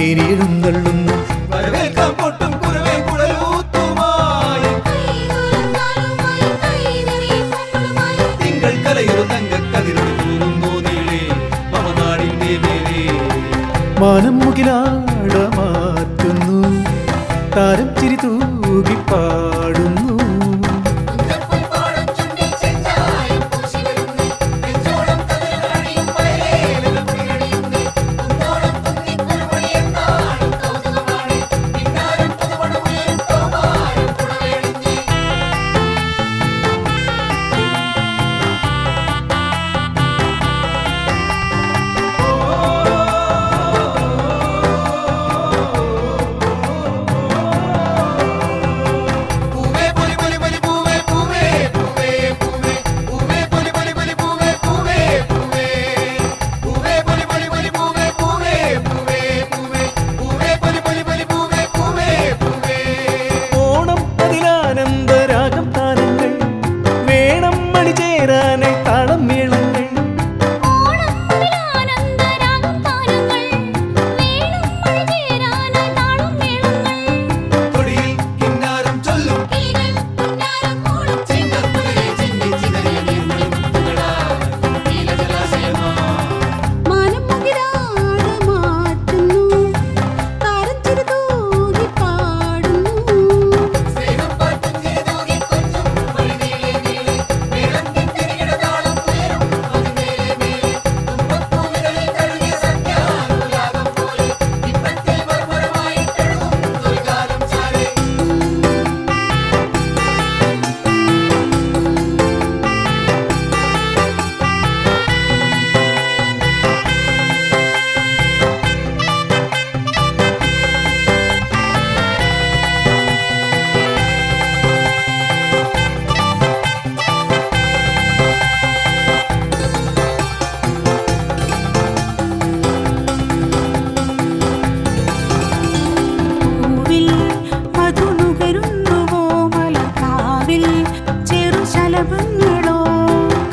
തിരുമേനി എഴുന്നള്ളുന്നു. വരവേൽക്കാം പൊട്ടും കുരവേൽ കുഴലൂത്തുമായി തിങ്കൾ കലയൊരു തങ്കക്കതിരൊളി തൂറുന്നു നീളെ മമനാടിന്റെ മേലെ. മാനം മുകിലാട മാറ്റുന്നു, താരം ചിരി തൂകി പാടുന്നു.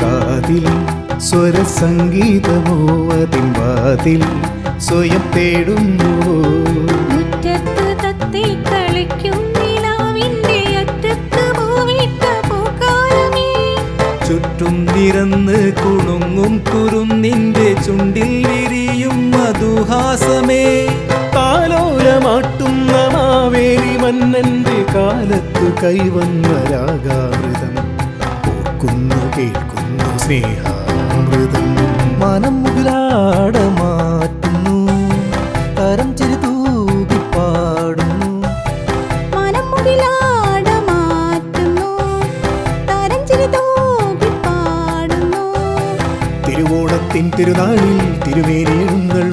കാതിൽ സ്വരസംഗീതമോ അതിൻ വാതിൽ സ്വയം തേടുന്നുവോ. മുറ്റത്ത് തത്തി കളിക്കും നിലാവിന്റെ അറ്റത്ത് പൂവിട്ട പൂക്കാലമേ. ചുറ്റും നിരന്ന് കുണുങ്ങും കുറുന്നിന്റെ ചുണ്ടിൽ വിരിയും മധുഹാസമേ. താലോലമാട്ടുന്ന മാവേലി മന്നന്റെ കാലത്ത് കൈവന്ന രാഗാമൃതം ഓർക്കുന്നു കേൾക്കുന്നു സ്നേഹാമൃതം. മനം മുകിലാട മാറ്റുന്നു, തരം ചിരി തൂകി പാടുന്നു. മനം മുകിലാട മാറ്റുന്നു, തരം ചിരി തൂകി പാടുന്നു. തിരുവോണത്തിൻ തിരുനാളിൽ തിരുമേനി എഴുന്നള്ളുന്നു.